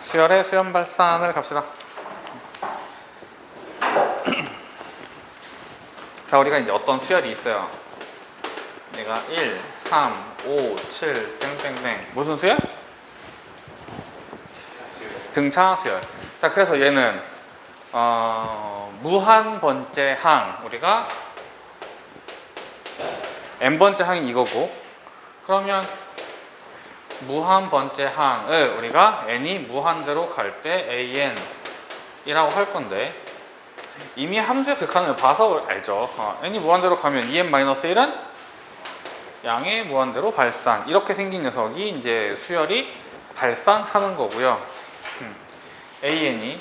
수열의 수렴 발산을 갑시다. 자, 우리가 이제 어떤 수열이 있어요. 얘가 1, 3, 5, 7, 땡땡땡. 무슨 수열? 등차 수열. 자, 그래서 얘는 무한 번째 항, 우리가 n번째 항이 이거고, 그러면 무한 번째 항을 우리가 n이 무한대로 갈 때 an 이라고 할 건데, 이미 함수의 극한을 봐서 알죠. n이 무한대로 가면 2n-1은 양의 무한대로 발산, 이렇게 생긴 녀석이 이제 수열이 발산하는 거고요. an이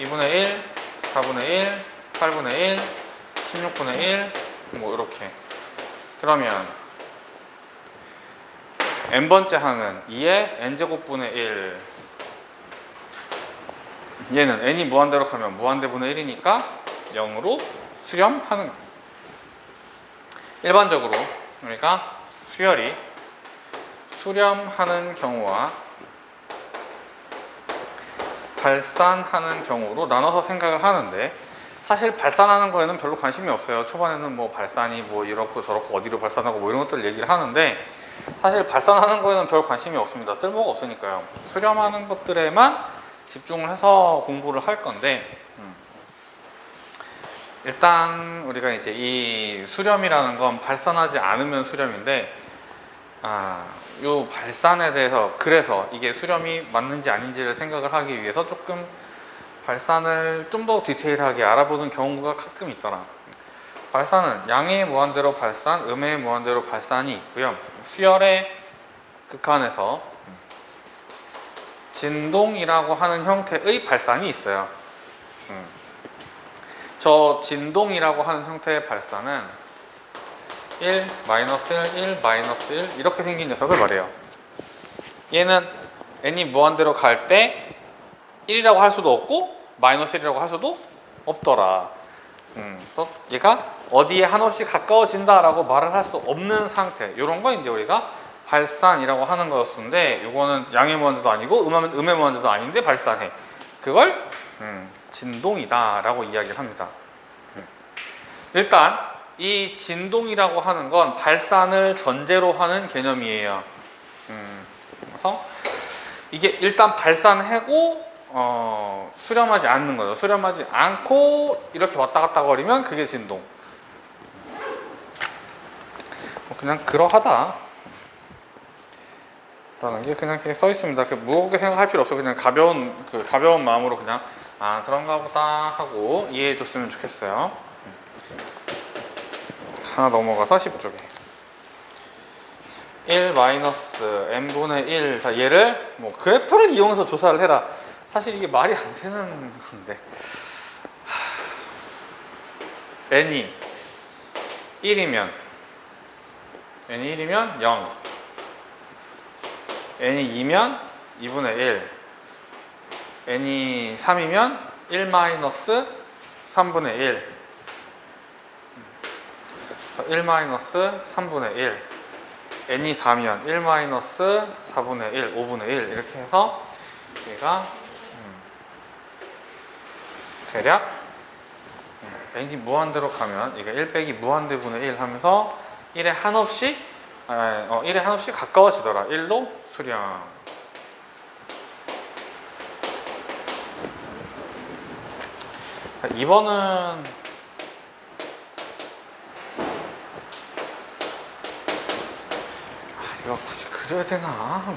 2분의 1, 4분의 1, 8분의 1, 16분의 1, 뭐 이렇게. 그러면 n번째 항은 2의 n제곱분의 1. 얘는 n이 무한대로 가면 무한대분의 1이니까 0으로 수렴하는 거. 일반적으로 우리가 수열이 수렴하는 경우와 발산하는 경우로 나눠서 생각을 하는데, 사실 발산하는 거에는 별로 관심이 없어요. 초반에는 뭐 발산이 뭐 이렇고 저렇고 어디로 발산하고 뭐 이런 것들 얘기를 하는데, 사실 발산하는 거에는 별 관심이 없습니다. 쓸모가 없으니까요. 수렴하는 것들에만 집중을 해서 공부를 할 건데, 일단 우리가 이제 이 수렴이라는 건 발산하지 않으면 수렴인데, 요 발산에 대해서, 그래서 이게 수렴이 맞는지 아닌지를 생각을 하기 위해서 조금 발산을 좀 더 디테일하게 알아보는 경우가 가끔 있더라. 발산은 양의 무한대로 발산, 음의 무한대로 발산이 있고요. 수열의 극한에서 진동이라고 하는 형태의 발산이 있어요. 저 진동이라고 하는 형태의 발산은 1, -1, 1, -1 이렇게 생긴 녀석을 말해요. 얘는 n이 무한대로 갈 때 1이라고 할 수도 없고 -1이라고 할 수도 없더라. 얘가 어디에 한없이 가까워진다라고 말을 할 수 없는 상태, 이런 거 이제 우리가 발산이라고 하는 거였는데, 요거는 양의 무한대도 아니고 음의 무한대도 아닌데 발산해. 그걸 진동이다라고 이야기를 합니다. 일단 이 진동이라고 하는 건 발산을 전제로 하는 개념이에요. 그래서 이게 일단 발산하고 수렴하지 않는 거죠. 수렴하지 않고 이렇게 왔다 갔다 거리면 그게 진동. 그냥 그러하다 라는 게 그냥 이렇게 써 있습니다. 무겁게 생각할 필요 없어요. 그냥 가벼운 마음으로 그냥 그런가 보다 하고 이해해 줬으면 좋겠어요. 하나 넘어가서 10쪽에 1-n분의 1. 자, 얘를 뭐 그래프를 이용해서 조사를 해라. 사실 이게 말이 안 되는 건데, n이 1이면 0, n이 2면 2분의 1, n이 3이면 1-3분의 1, 1-3분의 1, n이 4면 1-4분의 1, 5분의 1 이렇게 해서 얘가 대략 n이 무한대로 가면 이게 1 빼기 무한대분의 1 하면서 1에 한없이 가까워지더라. 1로 수렴. 자, 2번은 이거 굳이 그려야 되나?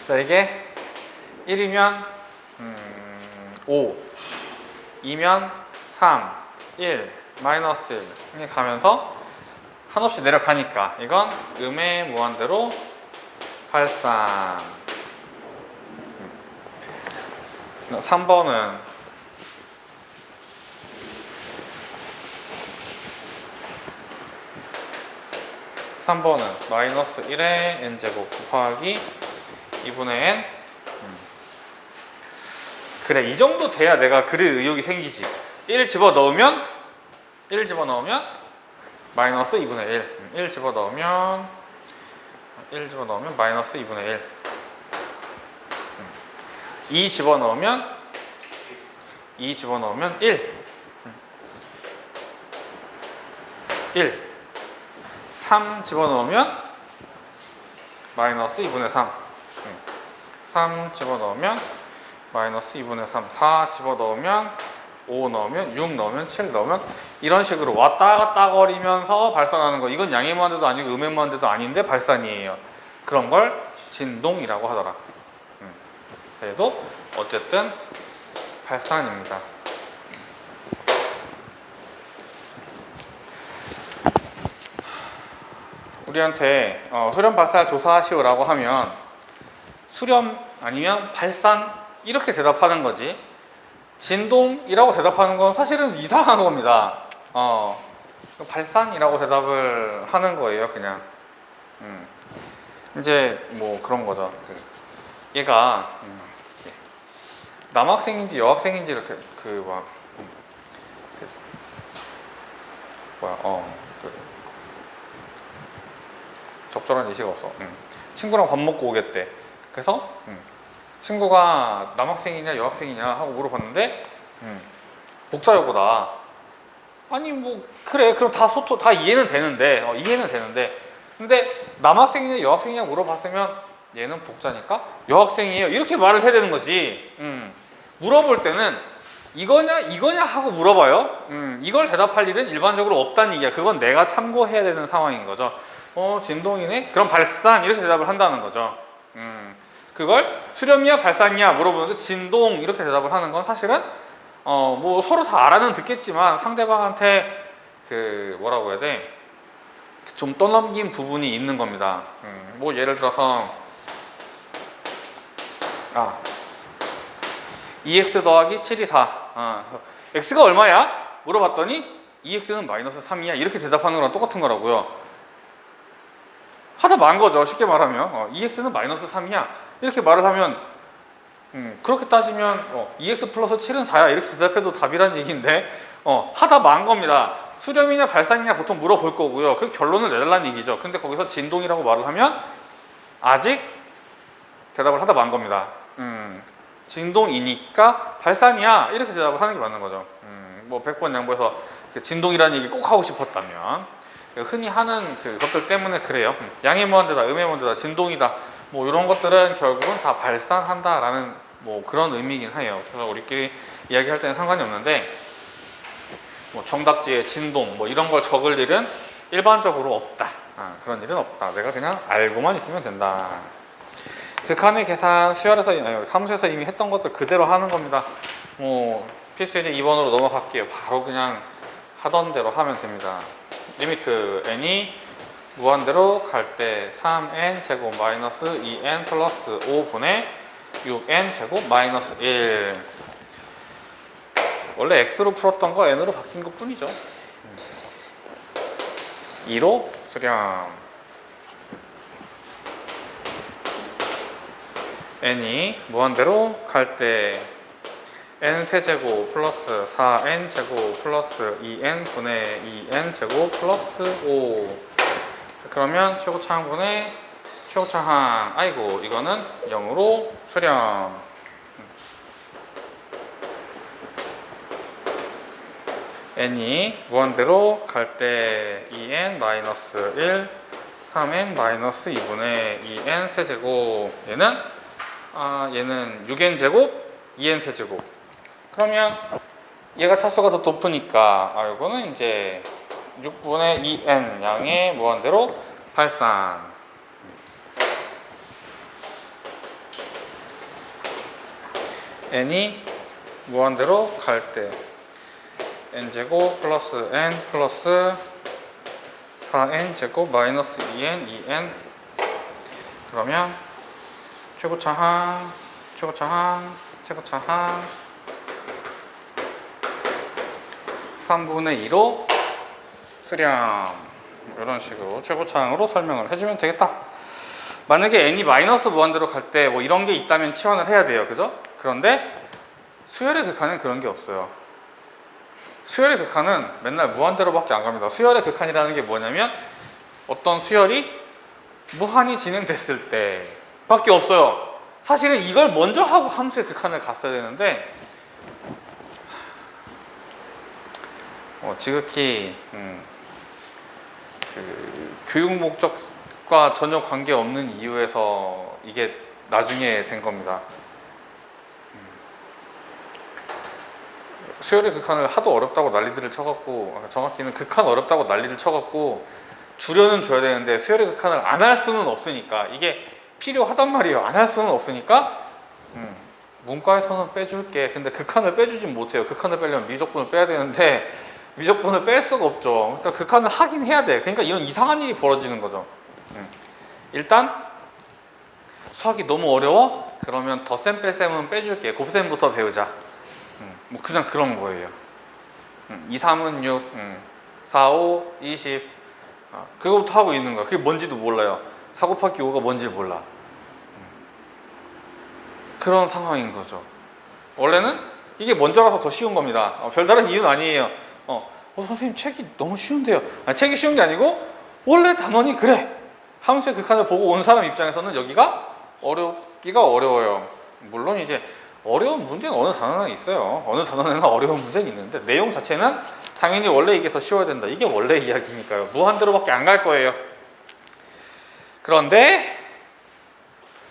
자, 이게 1이면 5, 2면 3, 1, -1 이렇게 가면서 한없이 내려가니까 이건 음의 무한대로 발산. 3번은 -1의 n제곱 곱하기 2분의 n. 그래, 이 정도 돼야 내가 그릴 의욕이 생기지. 1 집어넣으면 -2분의 1. 1 집어넣으면 -2분의 1. 2 집어넣으면 2 집어넣으면 1 1 3 집어넣으면 마이너스 2분의 3 3 집어넣으면 마이너스 2분의 3 4 집어넣으면 5 넣으면 6 넣으면 7 넣으면 이런 식으로 왔다 갔다 거리면서 발산하는 거. 이건 양의 무한대도 아니고 음의 무한대도 아닌데 발산이에요. 그런 걸 진동이라고 하더라. 그래도 어쨌든 발산입니다. 우리한테 수렴 발산 조사하시오라고 하면 수렴 아니면 발산 이렇게 대답하는 거지, 진동이라고 대답하는 건 사실은 이상한 겁니다. 발산이라고 대답을 하는 거예요, 그냥. 이제 뭐 그런 거죠. 얘가 남학생인지 여학생인지 이렇게 적절한 예시가 없어. 친구랑 밥 먹고 오겠대. 그래서 친구가 남학생이냐 여학생이냐 하고 물어봤는데 복사여고다. 아니 뭐 그래, 그럼 다 이해는 되는데 이해는 되는데, 근데 남학생이냐 여학생이냐 물어봤으면 얘는 복자니까 여학생이에요 이렇게 말을 해야 되는 거지. 물어볼 때는 이거냐 하고 물어봐요. 이걸 대답할 일은 일반적으로 없다는 얘기야. 그건 내가 참고해야 되는 상황인 거죠. 진동이네? 그럼 발산 이렇게 대답을 한다는 거죠. 그걸 수렴이야 발산이야 물어보는데 진동 이렇게 대답을 하는 건 사실은 뭐 서로 다 알아는 듣겠지만 상대방한테 뭐라고 해야 돼? 좀 떠넘긴 부분이 있는 겁니다. 뭐 예를 들어서 2x 더하기 7이 4. x가 얼마야? 물어봤더니 2x는 마이너스 3이야 이렇게 대답하는 거랑 똑같은 거라고요. 하다 만 거죠. 쉽게 말하면 2x는 마이너스 3이야 이렇게 말을 하면 그렇게 따지면 2x 플러스 7은 4야 이렇게 대답해도 답이란 얘기인데 하다 만 겁니다. 수렴이냐 발산이냐 보통 물어볼 거고요. 그 결론을 내달라는 얘기죠. 근데 거기서 진동이라고 말을 하면 아직 대답을 하다 만 겁니다. 진동이니까 발산이야 이렇게 대답을 하는 게 맞는 거죠. 뭐 100번 양보해서 진동이라는 얘기 꼭 하고 싶었다면, 흔히 하는 것들 때문에 그래요. 양의 무한대다, 음의 무한대다, 진동이다 뭐 이런 것들은 결국은 다 발산한다라는 뭐 그런 의미이긴 해요. 그래서 우리끼리 이야기할 때는 상관이 없는데 뭐 정답지에 진동 뭐 이런 걸 적을 일은 일반적으로 없다. 그런 일은 없다. 내가 그냥 알고만 있으면 된다. 극한의 계산 수열에서 함수에서 이미 했던 것들 그대로 하는 겁니다. 뭐 필수 예제 2번으로 넘어갈게요. 바로 그냥 하던 대로 하면 됩니다. 리미트 n이 무한대로 갈 때 3n 제곱 마이너스 2n 플러스 5분의 6n 제곱 마이너스 1. 원래 x로 풀었던 거 n으로 바뀐 것 뿐이죠. 2로 수렴. n이 무한대로 갈 때 n 세제곱 플러스 4n 제곱 플러스 2n 분의 2n 제곱 플러스 5. 그러면 최고차항분의 최고차항, 아이고 이거는 0으로 수렴. n이 무한대로 갈 때 2n 마이너스 1 3n 마이너스 2분의 2n 세제곱. 얘는 6n 제곱 2n 세제곱. 그러면 얘가 차수가 더 높으니까 이거는 이제 6분의 2n 양의 무한대로 발산. n이 무한대로 갈 때 n제곱 플러스 n 플러스 4n 제곱 마이너스 2n 2n. 그러면 최고차항 최고차항 최고차항 3분의 2로 수렴. 이런 식으로 최고차항으로 설명을 해주면 되겠다. 만약에 n이 마이너스 무한대로 갈 때 뭐 이런 게 있다면 치환을 해야 돼요. 그죠? 그런데 수열의 극한은 그런 게 없어요. 수열의 극한은 맨날 무한대로밖에 안 갑니다. 수열의 극한이라는 게 뭐냐면 어떤 수열이 무한히 진행됐을 때 밖에 없어요. 사실은 이걸 먼저 하고 함수의 극한을 갔어야 되는데 지극히 그 교육 목적과 전혀 관계없는 이유에서 이게 나중에 된 겁니다. 수열의 극한을 하도 어렵다고 난리들을 쳐갖고, 정확히는 극한 어렵다고 난리를 쳐갖고 줄여는 줘야 되는데 수열의 극한을 안 할 수는 없으니까, 이게 필요하단 말이에요. 안 할 수는 없으니까 문과에서는 빼줄게. 근데 극한을 빼주진 못해요. 극한을 빼려면 미적분을 빼야 되는데 미적분을 뺄 수가 없죠. 그러니까 극한을 하긴 해야 돼. 그러니까 이런 이상한 일이 벌어지는 거죠. 일단 수학이 너무 어려워? 그러면 덧셈 뺄셈은 빼줄게. 곱셈부터 배우자. 뭐 그냥 그런 거예요. 2, 3은 6, 4, 5, 20. 그거부터 하고 있는 거야. 그게 뭔지도 몰라요. 4 곱하기 5가 뭔지 몰라. 그런 상황인 거죠. 원래는 이게 먼저라서 더 쉬운 겁니다. 별다른 이유는 아니에요. 선생님 책이 너무 쉬운데요. 책이 쉬운 게 아니고 원래 단원이 그래. 함수의 극한을 보고 온 사람 입장에서는 여기가 어렵기가 어려워요. 물론 이제 어려운 문제는 어느 단원에 있어요. 어느 단원에는 어려운 문제는 있는데 내용 자체는 당연히 원래 이게 더 쉬워야 된다. 이게 원래 이야기니까요. 무한대로밖에 안 갈 거예요. 그런데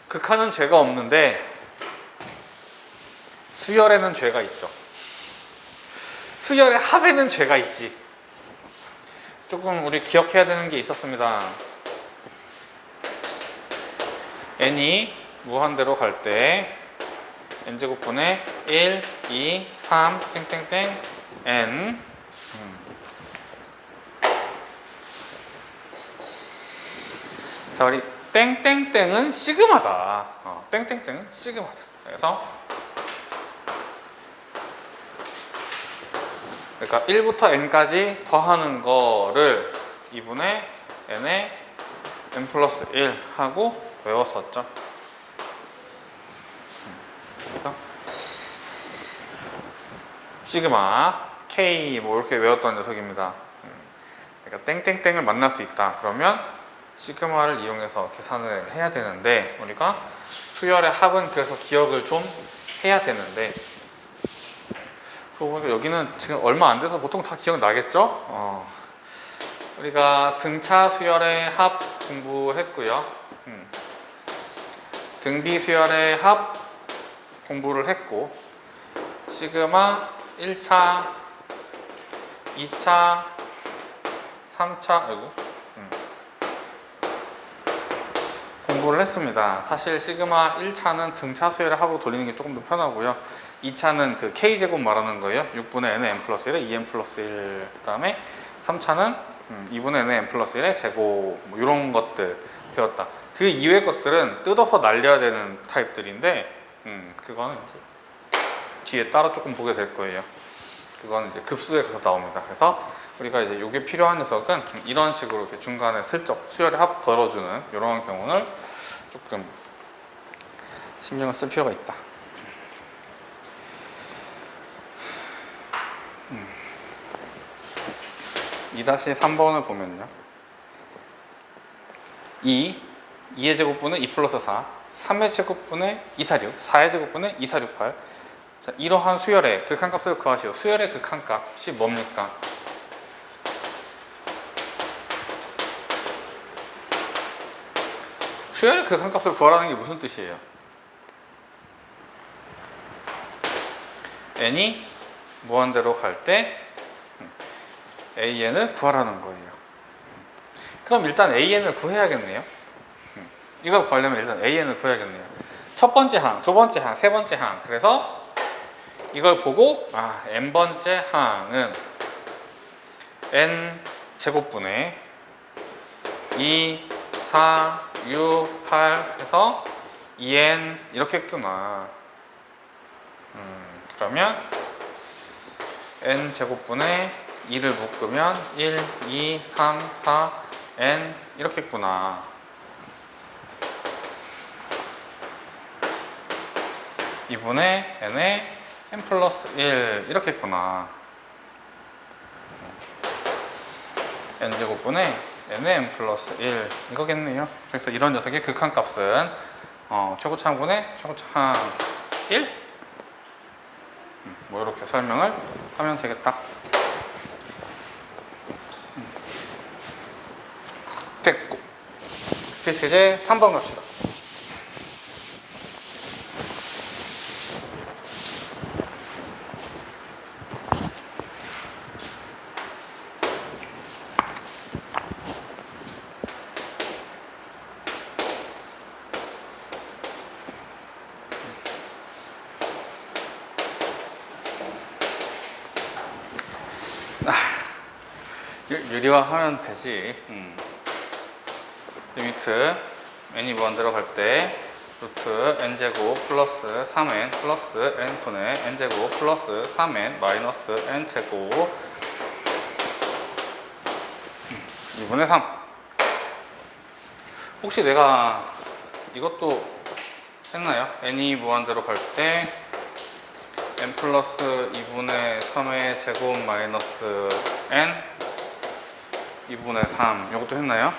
극한은 죄가 없는데 수열에는 죄가 있죠. 수열의 합에는 죄가 있지. 조금 우리 기억해야 되는 게 있었습니다. n이 무한대로 갈 때 n제곱분의 1, 2, 3, 땡땡땡 n. 자, 우리 땡땡땡은 시그마다. 땡땡땡은 시그마다. 그래서 그러니까 1부터 n까지 더하는 거를 2분의 n에 n 플러스 1 하고 외웠었죠. 그래서 시그마 k 뭐 이렇게 외웠던 녀석입니다. 그러니까 땡땡땡을 만날 수 있다. 그러면 시그마를 이용해서 계산을 해야 되는데 우리가 수열의 합은 그래서 기억을 좀 해야 되는데 여기는 지금 얼마 안 돼서 보통 다 기억나겠죠? 우리가 등차 수열의 합 공부했고요. 등비 수열의 합 공부를 했고 시그마 1차, 2차, 3차 공부를 했습니다. 사실 시그마 1차는 등차 수열의 합으로 돌리는 게 조금 더 편하고요. 2차는 그 K제곱 말하는 거예요. 6분의 N의 N 플러스 1에 2N 플러스 1. 그 다음에 3차는 2분의 N의 N 플러스 1의 제곱. 뭐 이런 것들 배웠다. 그 이외의 것들은 뜯어서 날려야 되는 타입들인데, 그거는 이제 뒤에 따로 조금 보게 될 거예요. 그건 이제 급수에 가서 나옵니다. 그래서 우리가 이제 요게 필요한 녀석은 이런 식으로 이렇게 중간에 슬쩍 수열의 합 걸어주는 이런 경우를 조금 신경을 쓸 필요가 있다. 2-3번을 보면요. 2의 제곱분의 2 플러스 4, 3의 제곱분의 2, 4, 6, 4의 제곱분의 2, 4, 6, 8. 자, 이러한 수열의 극한값을 구하시오. 수열의 극한값이 뭡니까? 수열의 극한값을 구하라는 게 무슨 뜻이에요? n이 무한대로 갈 때 AN을 구하라는 거예요. 그럼 일단 AN을 구해야겠네요. 이걸 구하려면 일단 AN을 구해야겠네요. 첫 번째 항, 두 번째 항, 세 번째 항. 그래서 이걸 보고 n번째 항은 n 제곱분의 2, 4, 6, 8 해서 2n 이렇게 했구나. 그러면 n 제곱분의 2를 묶으면 1, 2, 3, 4, n 이렇게 했구나. 2분의 n의 n 플러스 1 이렇게 했구나. n 제곱분의 n의 n 플러스 1 이거겠네요. 그래서 이런 녀석의 극한값은 최고차항분의 최고차항 1? 뭐 이렇게 설명을 하면 되겠다. 됐고, 필수제 3번 갑시다. 유리화하면 되지. 리미트 n이 무한대로 갈 때 루트 n제곱 플러스 3n 플러스 n분의 n제곱 플러스 3n 마이너스 n제곱 2분의 3. 혹시 내가 이것도 했나요? n이 무한대로 갈 때 n 플러스 2분의 3의 제곱 마이너스 n 2분의 3 이것도 했나요?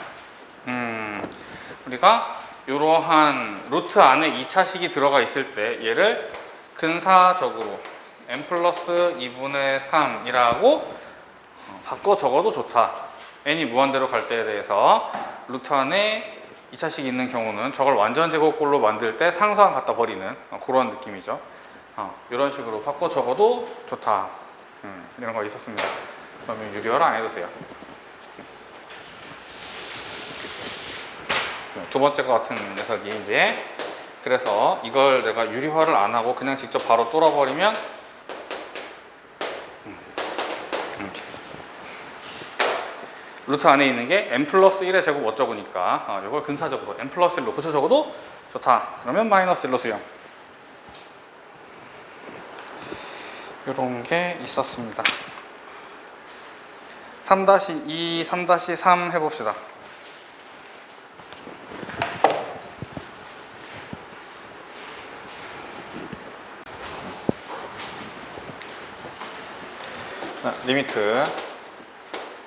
우리가 이러한 루트 안에 2차식이 들어가 있을 때 얘를 근사적으로 n 플러스 2분의 3이라고 바꿔 적어도 좋다. n이 무한대로 갈 때에 대해서 루트 안에 2차식이 있는 경우는 저걸 완전 제곱꼴로 만들 때 상수항 갖다 버리는 그런 느낌이죠. 이런 식으로 바꿔 적어도 좋다. 이런 거 있었습니다. 그러면 유리화를 안 해도 돼요. 두 번째 거 같은 녀석이 이제, 그래서 이걸 내가 유리화를 안 하고 그냥 직접 바로 뚫어버리면 이렇게 루트 안에 있는 게 n 플러스 1의 제곱 어쩌고니까 이걸 근사적으로 n 플러스 1로 고쳐 적어도 좋다. 그러면 마이너스 1로 수렴. 이런 게 있었습니다. 3-2, 3-3 해봅시다. 리미트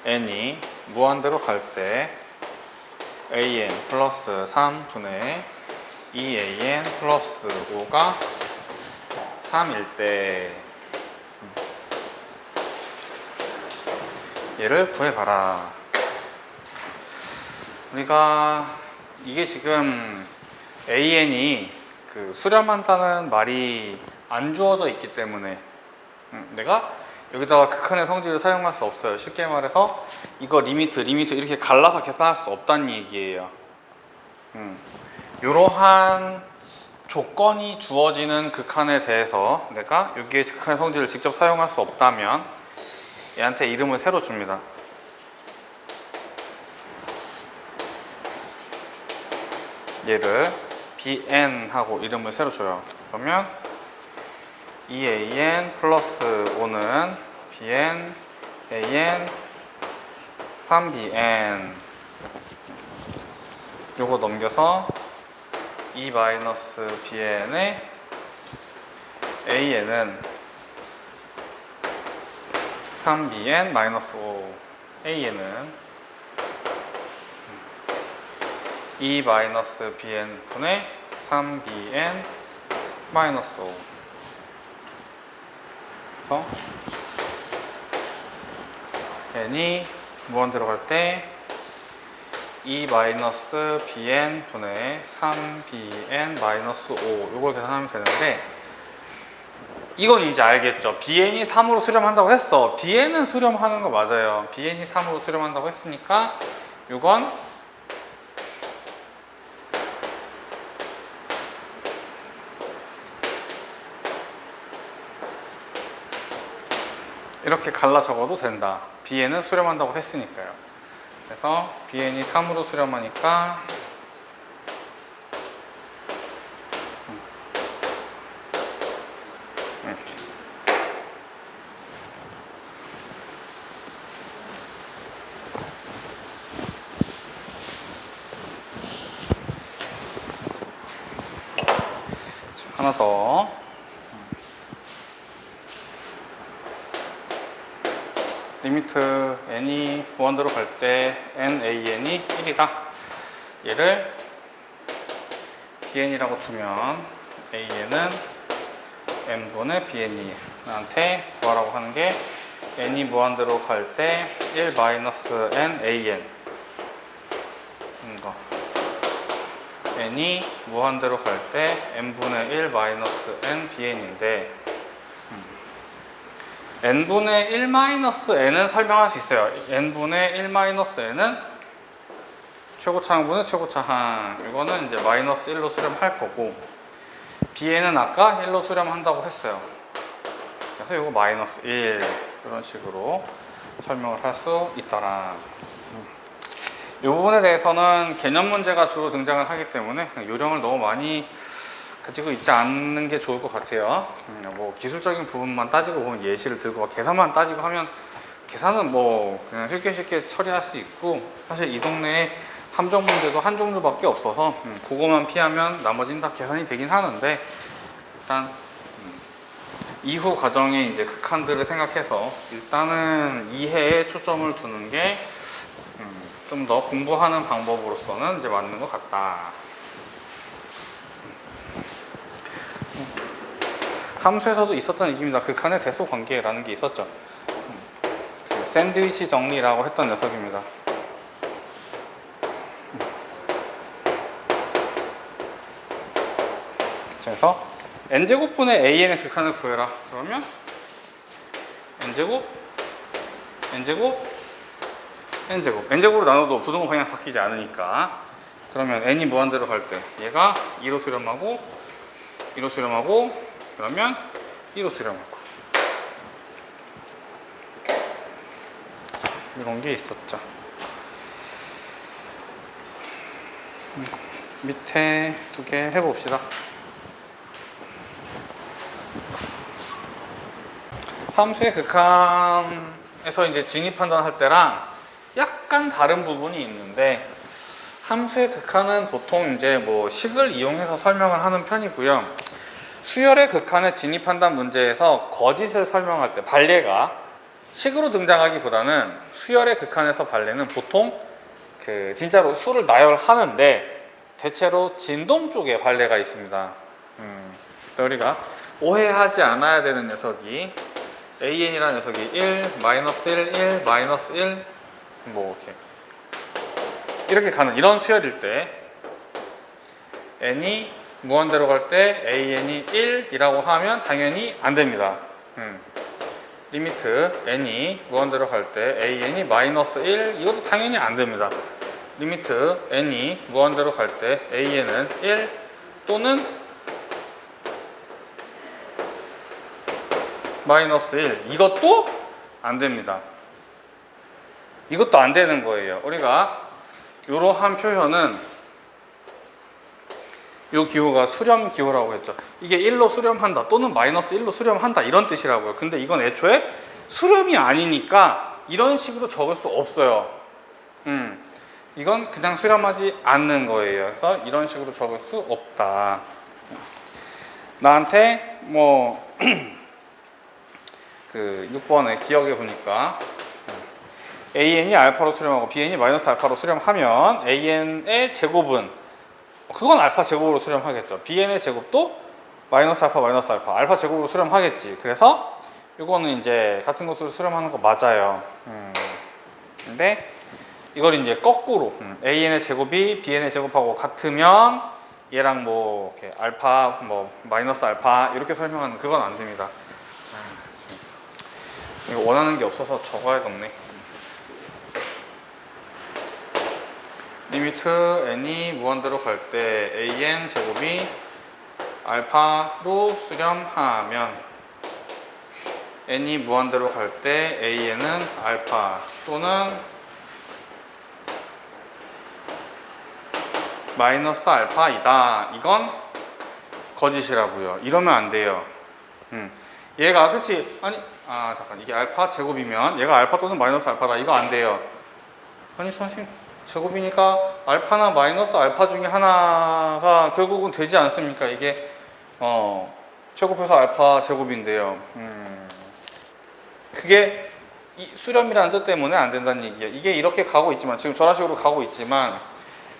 n이 무한대로 갈 때 an 플러스 3분의 2an 플러스 5가 3일 때 얘를 구해봐라. 우리가 이게 지금 an이 그 수렴한다는 말이 안 주어져 있기 때문에 내가 여기다가 극한의 성질을 사용할 수 없어요. 쉽게 말해서 이거 리미트 이렇게 갈라서 계산할 수 없다는 얘기예요. 이러한 조건이 주어지는 극한에 대해서 내가 여기에 극한의 성질을 직접 사용할 수 없다면 얘한테 이름을 새로 줍니다. 얘를 bn 하고 이름을 새로 줘요. 그러면 2an 플러스 5는 bn, an, 3bn 요거 넘겨서 2 마이너스 bn의 an은 3bn 마이너스 5 an은 2 마이너스 bn 분의 3bn 마이너스 5 그래서 n이 무한대로 갈 때 2 마이너스 bn 분의 3bn 마이너스 5 이걸 계산하면 되는데 이건 이제 알겠죠. bn이 3으로 수렴한다고 했어. bn은 수렴하는 거 맞아요. bn이 3으로 수렴한다고 했으니까 이건 이렇게 갈라 적어도 된다. bn은 수렴한다고 했으니까요. 그래서 bn이 3으로 수렴하니까 이렇게. 하나 더. 리미트 n이 무한대로 갈 때 nan이 1이다. 얘를 bn이라고 두면 an은 n분의 bn이 나한테 구하라고 하는 게 n이 무한대로 갈 때 1 마이너스 n an 이거 n이 무한대로 갈 때 n분의 1 마이너스 n bn인데 n분의 1 마이너스 n은 설명할 수 있어요. n분의 1 마이너스 n은 최고차항분의 최고차항 이거는 이제 마이너스 1로 수렴할 거고 bn은 아까 1로 수렴한다고 했어요. 그래서 이거 마이너스 1 이런 식으로 설명을 할 수 있더라. 이 부분에 대해서는 개념 문제가 주로 등장을 하기 때문에 요령을 너무 많이 가지고 있지 않는 게 좋을 것 같아요. 뭐 기술적인 부분만 따지고 보면 예시를 들고 막 계산만 따지고 하면 계산은 뭐 그냥 쉽게 처리할 수 있고 사실 이 동네에 함정 문제도 한 종류밖에 없어서 그거만 피하면 나머지는 다 계산이 되긴 하는데 일단 이후 과정의 이제 극한들을 생각해서 일단은 이해에 초점을 두는 게 좀 더 공부하는 방법으로서는 이제 맞는 것 같다. 함수에서도 있었던 얘기입니다. 극한의 대소 관계라는 게 있었죠. 샌드위치 정리라고 했던 녀석입니다. 그래서 n제곱분의 an의 극한을 구해라. 그러면 n제곱, n제곱, n제곱. n제곱으로 나눠도 부등호 방향 바뀌지 않으니까. 그러면 n이 무한대로 갈 때 얘가 2로 수렴하고 2로 수렴하고 그러면 2로 수렴하고 이런 게 있었죠. 밑에 두 개 해봅시다. 함수의 극한에서 이제 진입 판단할 때랑 약간 다른 부분이 있는데 함수의 극한은 보통 이제 뭐 식을 이용해서 설명을 하는 편이고요. 수열의 극한에 진입한다는 문제에서 거짓을 설명할 때 발례가 식으로 등장하기보다는 수열의 극한에서 발례는 보통 그 진짜로 수를 나열하는데 대체로 진동 쪽에 발례가 있습니다. 우리가 오해하지 않아야 되는 녀석이 an이라는 녀석이 1, 마이너스 1, 1, 마이너스 1 뭐 이렇게 가는 이런 수열일 때 n이 무한대로 갈 때 an이 1이라고 하면 당연히 안 됩니다. 리미트 n이 무한대로 갈 때 an이 마이너스 1 이것도 당연히 안 됩니다. 리미트 n이 무한대로 갈 때 an은 1 또는 마이너스 1 이것도 안 됩니다. 이것도 안 되는 거예요. 우리가 이러한 표현은 이 기호가 수렴 기호라고 했죠. 이게 1로 수렴한다 또는 마이너스 1로 수렴한다 이런 뜻이라고요. 근데 이건 애초에 수렴이 아니니까 이런 식으로 적을 수 없어요. 이건 그냥 수렴하지 않는 거예요. 그래서 이런 식으로 적을 수 없다. 나한테 뭐 그 6번에 기억해 보니까 an이 알파로 수렴하고 bn이 마이너스 알파로 수렴하면 an의 제곱은 그건 알파 제곱으로 수렴하겠죠. bn의 제곱도 마이너스 알파 알파 제곱으로 수렴하겠지. 그래서 이거는 이제 같은 것으로 수렴하는 거 맞아요. 근데 이걸 이제 거꾸로 an의 제곱이 bn의 제곱하고 같으면 얘랑 뭐 이렇게 알파 뭐 마이너스 알파 이렇게 설명하는 그건 안 됩니다. 이거 원하는 게 없어서 적어야겠네. 리미트 n이 무한대로 갈 때 an 제곱이 알파로 수렴하면 n이 무한대로 갈 때 an은 알파 또는 마이너스 알파이다. 이건 거짓이라고요. 이러면 안 돼요. 얘가 그치? 아니 잠깐 이게 알파 제곱이면 얘가 알파 또는 마이너스 알파다. 이거 안 돼요. 아니 선생님 제곱이니까 알파나 마이너스 알파 중에 하나가 결국은 되지 않습니까? 이게 제곱해서 알파 제곱인데요. 그게 이 수렴이라는 뜻 때문에 안 된다는 얘기예요. 이게 이렇게 가고 있지만 지금 저런 식으로 가고 있지만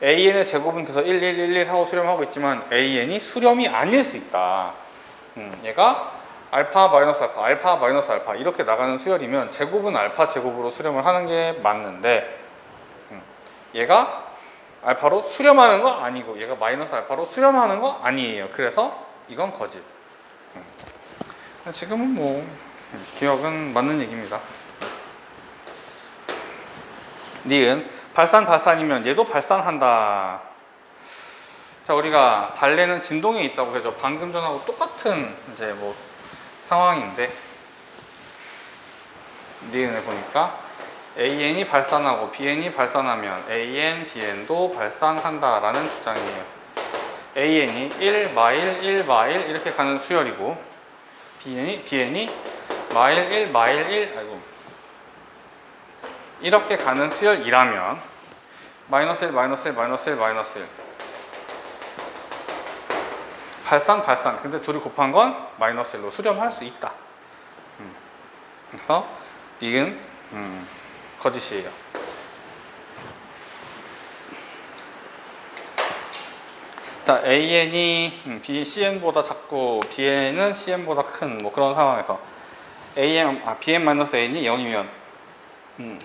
AN의 제곱은 계속 1, 1, 1, 1 하고 수렴하고 있지만 AN이 수렴이 아닐 수 있다. 얘가 알파 마이너스 알파, 알파 마이너스 알파 이렇게 나가는 수열이면 제곱은 알파 제곱으로 수렴을 하는 게 맞는데 얘가 알파로 수렴하는 거 아니고 얘가 마이너스 알파로 수렴하는 거 아니에요. 그래서 이건 거짓. 지금은 뭐 기억은 맞는 얘기입니다. 니은 발산이면 얘도 발산한다. 자, 우리가 발레는 진동에 있다고 해죠. 방금 전하고 똑같은 이제 뭐 상황인데 니은에 보니까 AN이 발산하고 BN이 발산하면 AN, BN도 발산한다라는 주장이에요. AN이 1 마일, 1 마일 이렇게 가는 수열이고 BN이 마일 1, 마일 1 이렇게 가는 수열이라면 마이너스 1, 마이너스 1, 마이너스 1, 마이너스 1 발산 근데 둘이 곱한 건 마이너스 1로 수렴할 수 있다. 그래서 니은 거짓이에요. 자, AN이 CN보다 작고 BN은 CN보다 큰 뭐 그런 상황에서 BN-AN이 0이면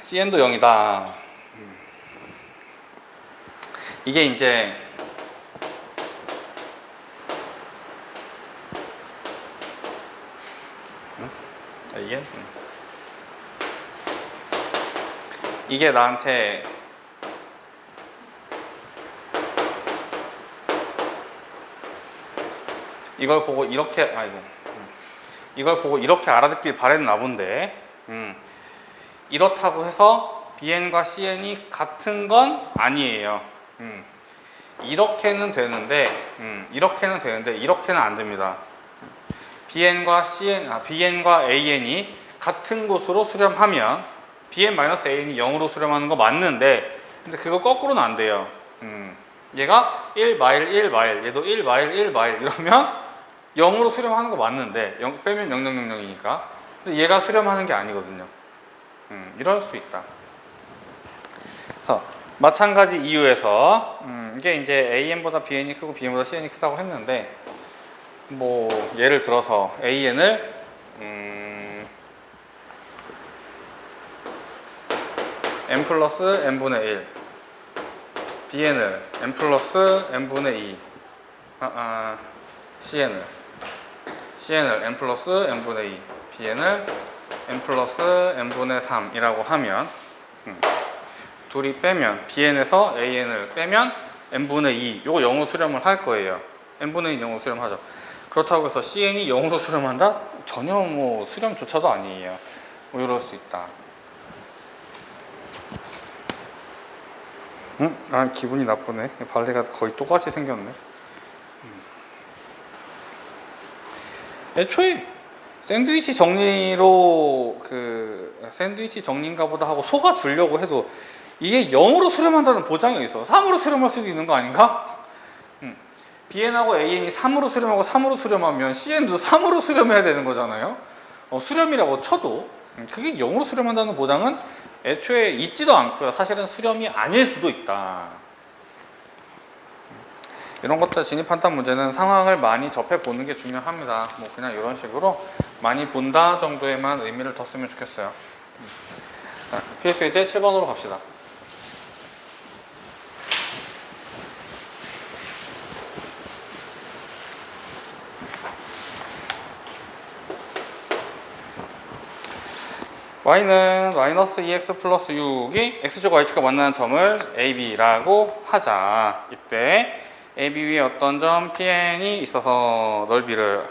CN도 0이다. 이게 이제 AN? 이게 나한테 이걸 보고 이렇게 이걸 보고 이렇게 알아듣길 바랬나 본데 이렇다고 해서 BN과 CN이 같은 건 아니에요. 이렇게는 되는데 이렇게는 안 됩니다. BN과 AN이 같은 곳으로 수렴하면 BN-AN이 0으로 수렴하는 거 맞는데 근데 그거 거꾸로는 안 돼요. 얘가 1 마일 1 마일 얘도 1 마일 1 마일 이러면 0으로 수렴하는 거 맞는데 0 빼면 0000이니까 근데 얘가 수렴하는 게 아니거든요. 이럴 수 있다. 그래서 마찬가지 이유에서 이게 이제 AN보다 BN이 크고 BN보다 CN이 크다고 했는데 뭐 예를 들어서 AN을 n 플러스 n분의 1 BN을 n 플러스 n분의 2 CN을 n 플러스 n분의 2 BN을 n 플러스 n분의 3 이라고 하면 둘이 빼면 BN에서 AN을 빼면 n분의 2 요거 0으로 수렴을 할 거예요. n분의 2 0으로 수렴하죠. 그렇다고 해서 CN이 0으로 수렴한다? 전혀 뭐 수렴조차도 아니에요. 뭐 이럴 수 있다. 기분이 나쁘네. 발레가 거의 똑같이 생겼네. 애초에 샌드위치 정리로 샌드위치 정리인가 보다 하고 속아주려고 해도 이게 0으로 수렴한다는 보장이 있어. 3으로 수렴할 수도 있는 거 아닌가? BN하고 AN이 3으로 수렴하고 3으로 수렴하면 CN도 3으로 수렴해야 되는 거잖아요. 수렴이라고 쳐도 그게 0으로 수렴한다는 보장은 애초에 있지도 않고요. 사실은 수렴이 아닐 수도 있다. 이런 것들 진입한단 문제는 상황을 많이 접해보는 게 중요합니다. 뭐 그냥 이런 식으로 많이 본다 정도에만 의미를 뒀으면 좋겠어요. 자, 필수 예제 7번으로 갑시다. y는 마이너스 2x 플러스 6이 x축과 y축과 만나는 점을 AB라고 하자. 이때 AB 위에 어떤 점 PN이 있어서 넓이를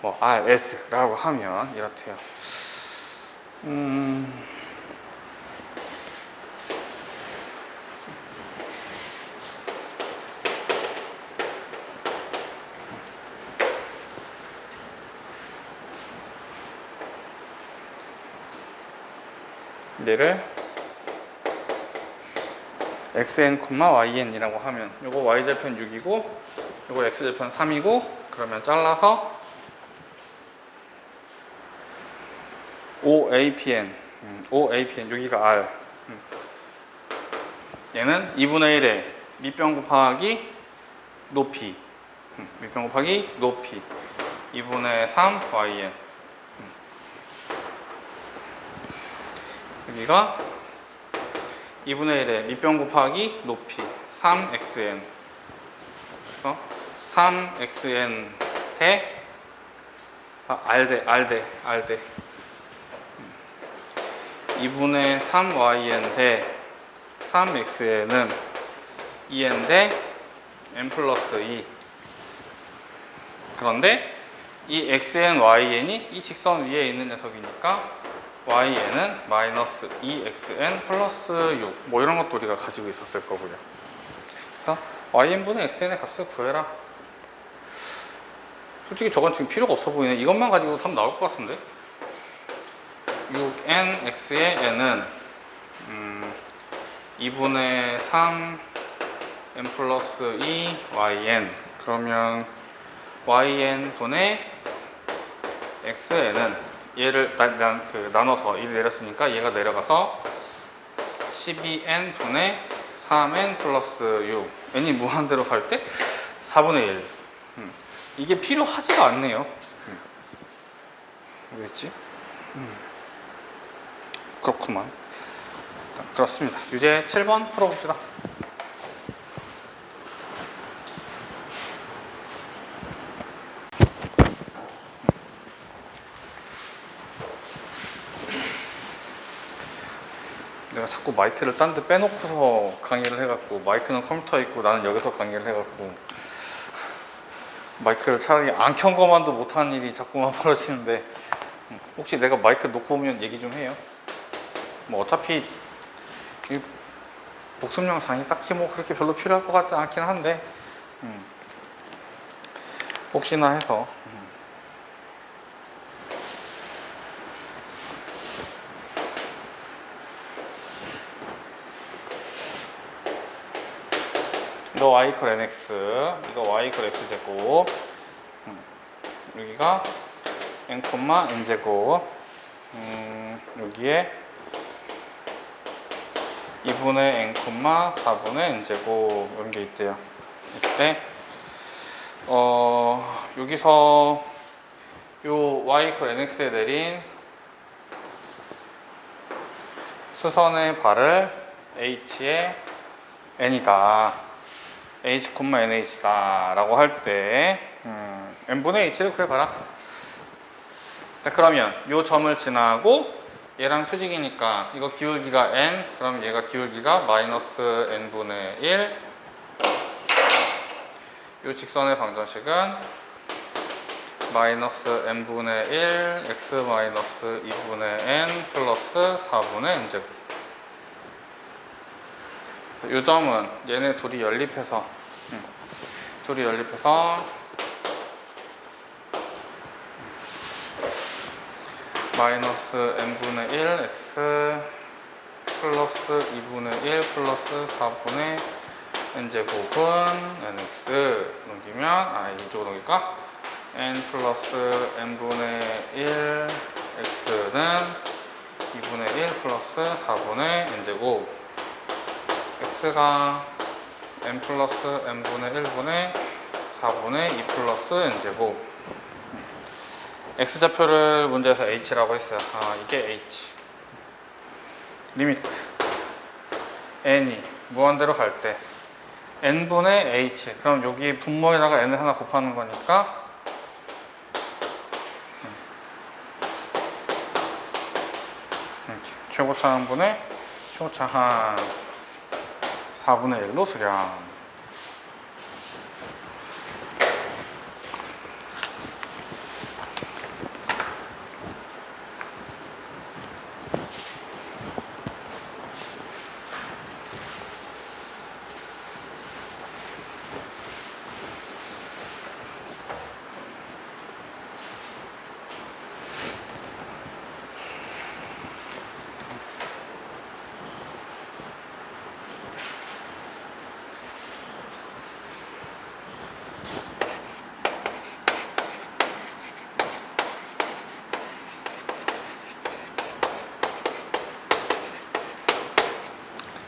뭐 RS라고 하면 이렇대요. 얘를 xn, yn이라고 하면 요거 y절편 6이고 요거 x절편 3이고 그러면 잘라서 OAPN OAPN 여기가 R 얘는 2분의 1에 밑변 곱하기 높이, 밑변 곱하기 높이 2분의 3 yn, 여기가 2분의 1의 밑변 곱하기 높이 3xn, 3xn 대 r대 2분의 3yn 대 3xn은 2n 대 n 플러스 2. 그런데 이 xn, yn이 이 직선 위에 있는 녀석이니까yn은 마이너스 2xn 플러스 6. 뭐 이런 것도 우리가 가지고 있었을 거고요. 그래서 yn분의 xn의 값을 구해라. 솔직히 저건 지금 필요가 없어 보이네. 이것만 가지고 답 나올 것 같은데. 6nx의 n은 2분의 3 n 플러스 2 yn. 그러면 yn 분의 xn은 얘를 나눠서 1 내렸으니까 얘가 내려가서 12n 분의 3n 플러스 6. n이 무한대로 갈 때 4분의 1. 이게 필요하지가 않네요. 왜지? 그렇구만. 그렇습니다. 유제 7번 풀어봅시다. 내가 자꾸 마이크를 딴 데 빼놓고서 강의를 해갖고, 마이크는 컴퓨터에 있고 나는 여기서 강의를 해갖고, 마이크를 차라리 안 켠 거만도 못하는 일이 자꾸만 벌어지는데, 혹시 내가 마이크 놓고 오면 얘기 좀 해요. 뭐 어차피 이 복습 영상이 딱히 뭐 그렇게 별로 필요할 것 같지 않긴 한데, 혹시나 해서. 이거 y 이퀄 nx, 이거 y 이퀄 x 제곱, 여기가 n, n 제곱, 여기에 2분의 n, 4분의 n 제곱 이런 게 있대요. 이때 여기서 요 y 이퀄 nx에 내린 수선의 발을 h의 n이다. h, nh다 라고 할 때 n분의 h를 구해봐라. 자, 그러면 요 점을 지나고 얘랑 수직이니까 이거 기울기가 n, 그럼 얘가 기울기가 마이너스 n분의 1. 요 직선의 방정식은 마이너스 n분의 1 x 마이너스 2분의 n 플러스 4분의 n제곱. 이 점은 얘네 둘이 연립해서 마이너스 n분의 1 x 플러스 2분의 1 플러스 4분의 n제곱은 nx 넘기면 이쪽으로 넘길까? n 플러스 n분의 1 x는 2분의 1 플러스 4분의 n제곱, x가 n 플러스 n분의 1분의 4분의 2 플러스 n제곱. x좌표를 문제에서 h라고 했어요. 이게 h. 리미트 n이 무한대로 갈 때 n분의 h. 그럼 여기 분모에다가 n을 하나 곱하는 거니까 최고차항분의 최고차항 4분의 1로 수렴.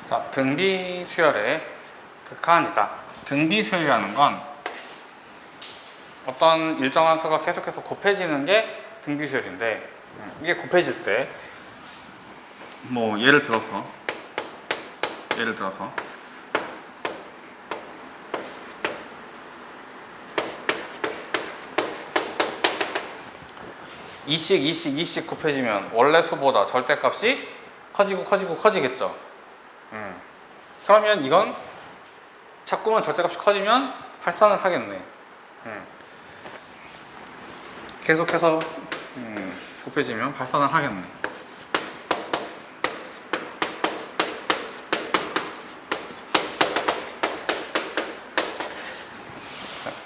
자, 등비 수열의 극한이다. 등비수열이라는 건 어떤 일정한 수가 계속해서 곱해지는 게 등비수열인데, 이게 곱해질 때 뭐 예를 들어서 2씩 곱해지면 원래 수보다 절대값이 커지겠죠. 그러면 이건 자꾸만 절대값이 커지면 발산을 하겠네. 계속해서 곱해지면 발산을 하겠네.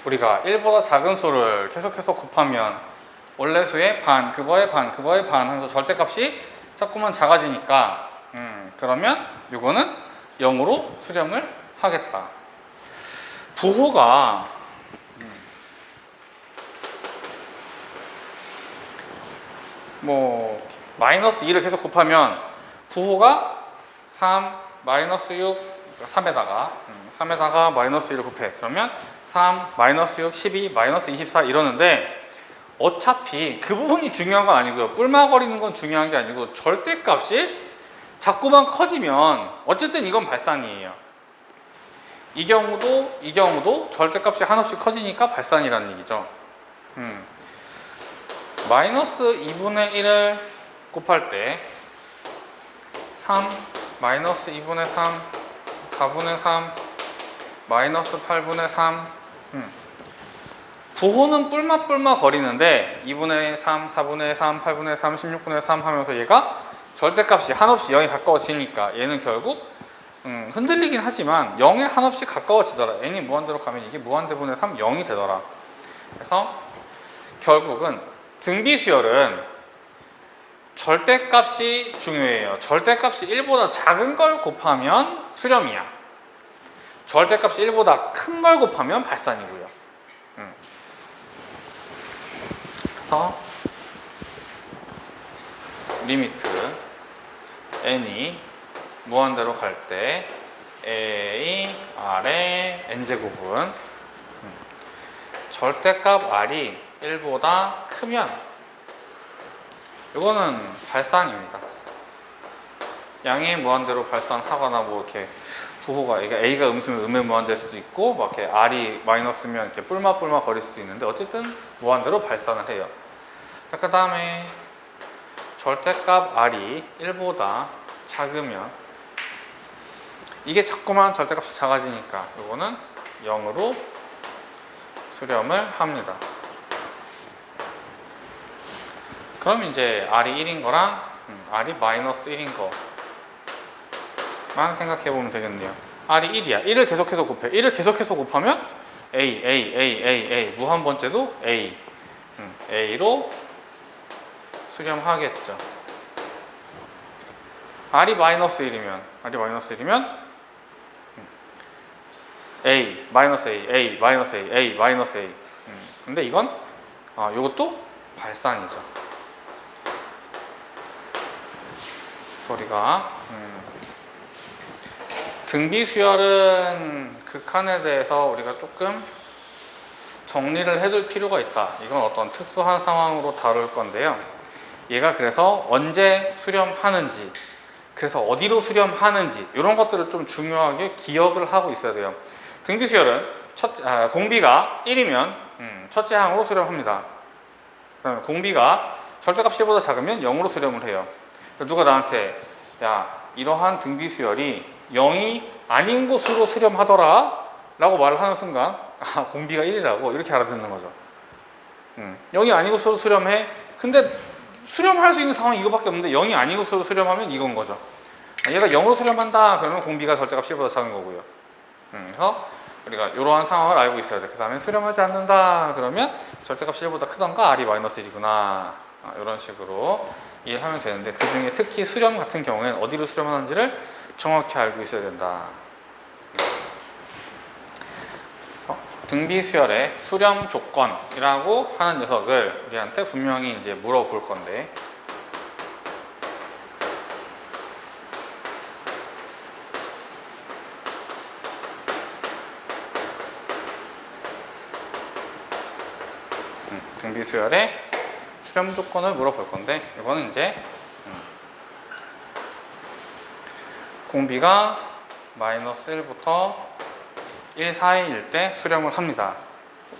우리가 1보다 작은 수를 계속해서 곱하면 원래 수의 반, 그거의 반 하면서 절대값이 자꾸만 작아지니까 그러면 이거는 0으로 수렴을 하겠다. 부호가 뭐 마이너스 2를 계속 곱하면 부호가 3, 마이너스 6, 3에다가 마이너스 1을 곱해. 그러면 3, 마이너스 6, 12, 마이너스 24 이러는데, 어차피 그 부분이 중요한 건 아니고요. 뿔막거리는 건 중요한 게 아니고 절대값이 자꾸만 커지면 어쨌든 이건 발산이에요. 이 경우도 절대값이 한없이 커지니까 발산이라는 얘기죠. 마이너스 2분의 1을 곱할 때 3, 마이너스 2분의 3, 4분의 3, 마이너스 8분의 3. 부호는 뿔맛 거리는데 2분의 3, 4분의 3, 8분의 3, 16분의 3 하면서 얘가 절대값이 한없이 0에 가까워지니까 얘는 결국 흔들리긴 하지만 0에 한없이 가까워지더라. n이 무한대로 가면 이게 무한대분의 3, 0이 되더라. 그래서 결국은 등비수열은 절대값이 중요해요. 절대값이 1보다 작은 걸 곱하면 수렴이야. 절대값이 1보다 큰 걸 곱하면 발산이고요. 그래서 리미트 n이 무한대로 갈 때 a, r의 n제곱은 절대값 r이 1보다 크면 이거는 발산입니다. 양의 무한대로 발산하거나 뭐 이렇게 부호가 a가 음수면 음의 무한대일 수도 있고 막 이렇게 r이 마이너스면 이렇게 뿔맛 거릴 수도 있는데 어쨌든 무한대로 발산을 해요. 자, 그 다음에 절대값 r이 1보다 작으면 이게 자꾸만 절대값이 작아지니까 이거는 0으로 수렴을 합니다. 그럼 이제 r이 1인 거랑 r이 마이너스 1인 거만 생각해 보면 되겠네요. r이 1이야. 1을 계속해서 곱해. 1을 계속해서 곱하면 a 무한번째도 a로 수렴하겠죠. r이 마이너스 1이면 a, 마이너스 a, 마이너스 a, 마이너스 a. 근데 이건 이것도 발산이죠. 소리가 등비수열은 극한에 대해서 우리가 조금 정리를 해둘 필요가 있다. 이건 어떤 특수한 상황으로 다룰 건데요. 얘가 그래서 언제 수렴하는지, 그래서 어디로 수렴하는지 이런 것들을 좀 중요하게 기억을 하고 있어야 돼요. 등비수열은 공비가 1이면 첫째 항으로 수렴합니다. 그다음에 공비가 절대값 1보다 작으면 0으로 수렴을 해요. 누가 나한테 야 이러한 등비수열이 0이 아닌 곳으로 수렴하더라 라고 말을 하는 순간 공비가 1이라고 이렇게 알아듣는 거죠. 0이 아닌 곳으로 수렴해. 근데 수렴할 수 있는 상황이 이거밖에 없는데 0이 아닌 곳으로 수렴하면 이건 거죠. 얘가 0으로 수렴한다 그러면 공비가 절대값 1보다 작은 거고요. 그래서 우리가 이러한 상황을 알고 있어야 돼. 그 다음에 수렴하지 않는다 그러면 절대값 1보다 크던가 r이 마이너스 1이구나 이런 식으로 이해를 하면 되는데, 그 중에 특히 수렴 같은 경우에는 어디로 수렴하는지를 정확히 알고 있어야 된다. 등비수열의 수렴 조건이라고 하는 녀석을 우리한테 분명히 이제 물어볼 건데, 등비 수열의 수렴 조건을 물어볼 건데, 이거는 이제 공비가 마이너스 1부터 1 사이일 때 수렴을 합니다.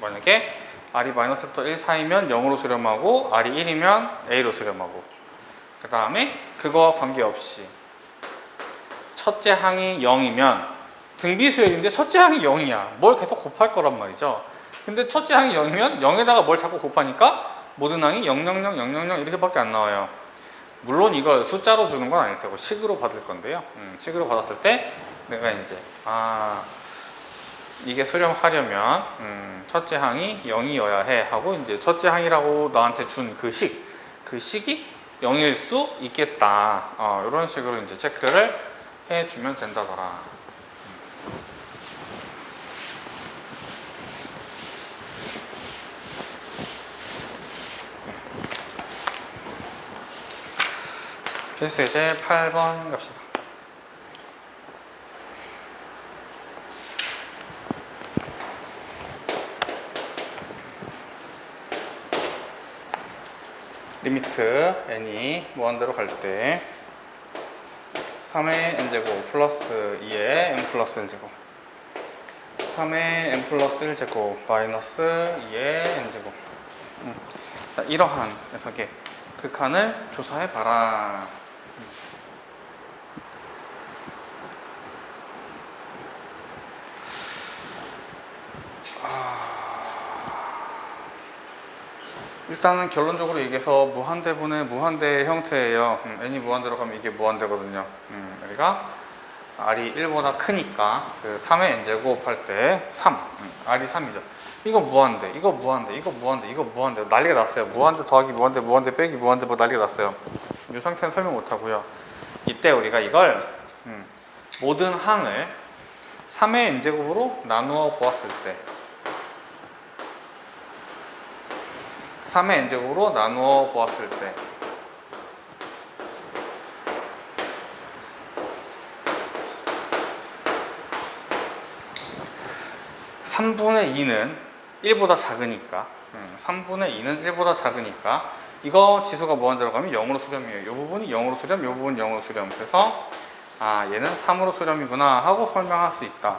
만약에 R이 마이너스부터 1 사이면 0으로 수렴하고, R이 1이면 A로 수렴하고, 그 다음에 그거와 관계없이 첫째 항이 0이면 등비수열인데 첫째 항이 0이야. 뭘 계속 곱할 거란 말이죠. 근데 첫째 항이 0이면 0에다가 뭘 자꾸 곱하니까 모든 항이 0, 0, 0, 0, 0, 0 이렇게밖에 안 나와요. 물론 이걸 숫자로 주는 건 아닐 테고 식으로 받을 건데요. 식으로 받았을 때 내가 이제 이게 수렴하려면 첫째 항이 0이어야 해 하고, 이제 첫째 항이라고 나한테 준 그 식이 0일 수 있겠다. 이런 식으로 이제 체크를 해주면 된다더라. 필수 예제 8번 갑시다. 리미트 n이 무한대로 갈 때 3의 n제곱 플러스 2의 n 플러스 1제곱, 3의 n 플러스 1제곱 마이너스 2의 n제곱. 이러한 녀석의 극한을 조사해봐라. 일단은 결론적으로 얘기해서 무한대분의 무한대 형태예요. n이 무한대로 가면 이게 무한대거든요. 우리가 r이 1보다 크니까 그 3의 n제곱 할 때 3, r이 3이죠. 이거 무한대, 이거 무한대, 이거 무한대, 이거 무한대, 난리가 났어요. 무한대 더하기 무한대, 무한대 빼기 무한대 뭐 난리가 났어요. 이 상태는 설명 못하고요. 이때 우리가 이걸 모든 항을 3의 n제곱으로 나누어 보았을 때 3의 n제곱으로 나누어 보았을 때 3분의 2는 1보다 작으니까 3분의 2는 1보다 작으니까 이거 지수가 무한대로 가면 0으로 수렴이에요. 이 부분이 0으로 수렴, 이 부분이 0으로 수렴. 그래서 얘는 3으로 수렴이구나 하고 설명할 수 있다.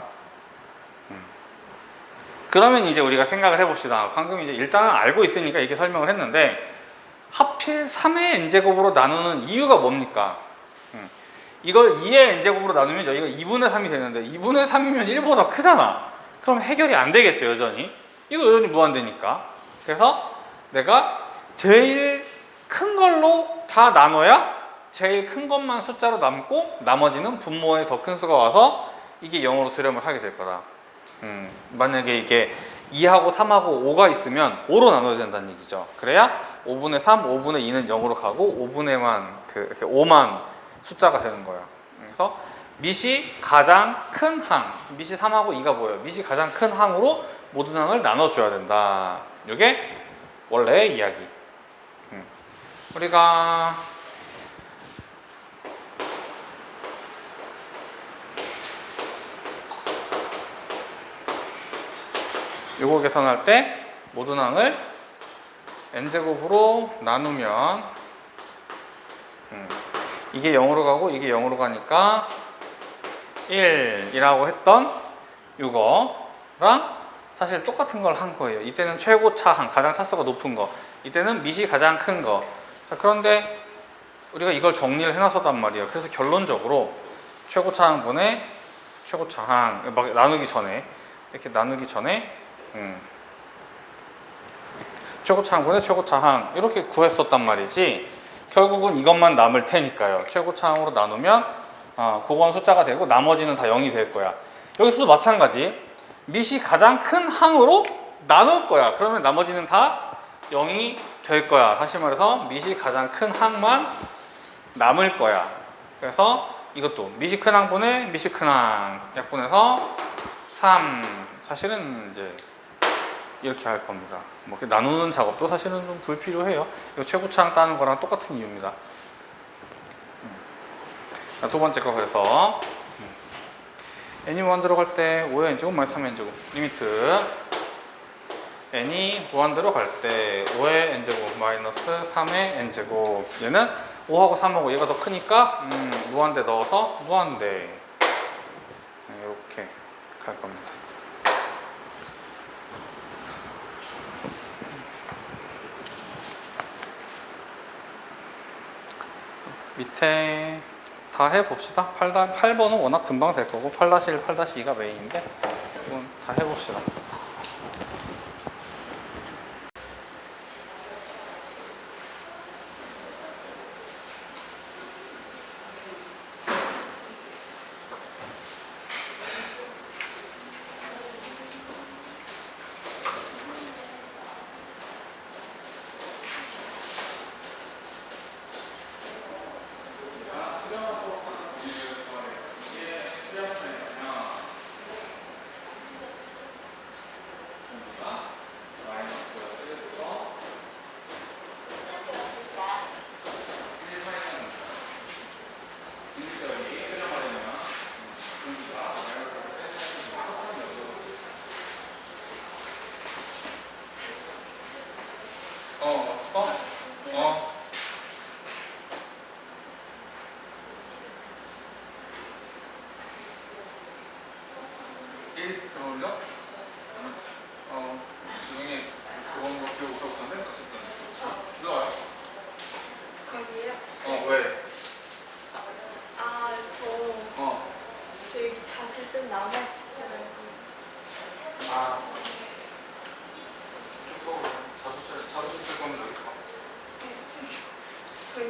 그러면 이제 우리가 생각을 해봅시다. 방금 이제 일단은 알고 있으니까 이렇게 설명을 했는데, 하필 3의 n제곱으로 나누는 이유가 뭡니까? 이걸 2의 n제곱으로 나누면 여기가 2분의 3이 되는데 2분의 3이면 1보다 크잖아. 그럼 해결이 안 되겠죠, 여전히. 이거 여전히 무한대니까. 그래서 내가 제일 큰 걸로 다 나눠야 제일 큰 것만 숫자로 남고 나머지는 분모에 더 큰 수가 와서 이게 0으로 수렴을 하게 될 거다. 만약에 이게 2하고 3하고 5가 있으면 5로 나눠야 된다는 얘기죠. 그래야 5분의 3, 5분의 2는 0으로 가고 5분의만 이렇게 5만 숫자가 되는 거예요. 그래서 밑이 가장 큰 항, 밑이 3하고 2가 뭐예요? 밑이 가장 큰 항으로 모든 항을 나눠줘야 된다. 이게 원래의 이야기. 우리가 요거 계산할 때 모든 항을 n제곱으로 나누면 이게 0으로 가고 이게 0으로 가니까 1이라고 했던 이거랑 사실 똑같은 걸 한 거예요. 이때는 최고 차항, 가장 차수가 높은 거, 이때는 밑이 가장 큰 거. 자, 그런데 우리가 이걸 정리를 해놨었단 말이에요. 그래서 결론적으로 최고 차항분의 최고 차항, 막 나누기 전에 이렇게 나누기 전에 최고 차항분의 최고 차항 이렇게 구했었단 말이지, 결국은 이것만 남을 테니까요. 최고 차항으로 나누면 그건 숫자가 되고 나머지는 다 0이 될 거야. 여기서도 마찬가지. 밑이 가장 큰 항으로 나눌 거야. 그러면 나머지는 다 0이 될 거야. 다시 말해서 밑이 가장 큰 항만 남을 거야. 그래서 이것도 밑이 큰 항분의 밑이 큰 항 약분해서 3. 사실은 이제 이렇게 할 겁니다. 뭐 나누는 작업도 사실은 좀 불필요해요. 이거 최고차항 따는 거랑 똑같은 이유입니다. 두 번째 거, 그래서 n이 무한 들어갈 때 5의 n제곱 마이너스 3의 n제곱 리미트 n이 무한대로 갈 때 5의 n제곱 마이너스 3의 n제곱, 얘는 5하고 3하고 얘가 더 크니까 무한대 넣어서 무한대, 이렇게 갈 겁니다. 밑에 다 해봅시다. 8번은 워낙 금방 될 거고 8-1, 8-2가 메인인데 이건 다 해봅시다. 들어올려? 지웅이 그건 뭐 기억 못하고 어쨌든 들어와요. 거기요? 왜? 저 여기 자실 좀 남아있잖아요. 자주 쓸 거면 여기 있어. 저희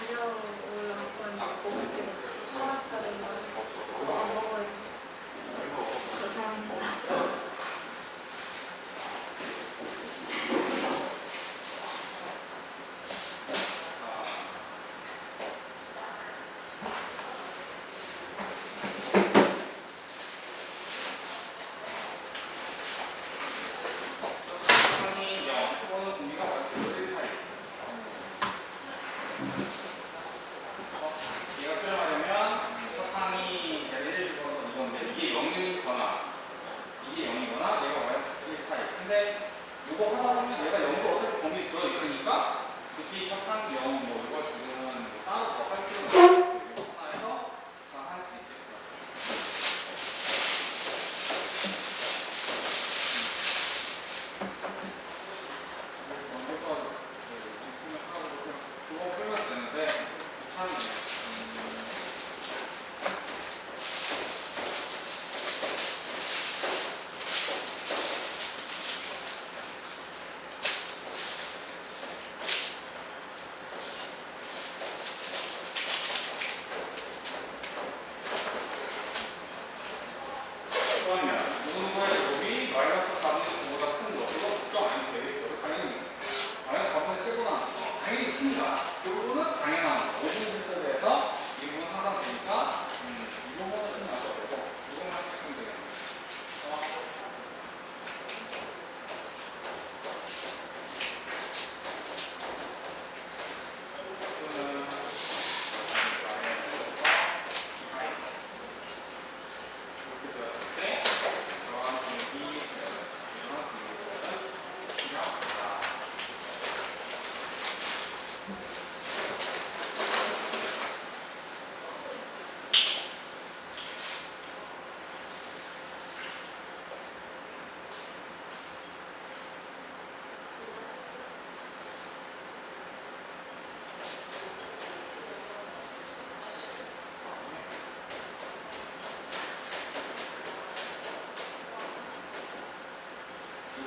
자녀 올라가고 허락다는 말 안 먹어요. 감사합니다.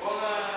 이거는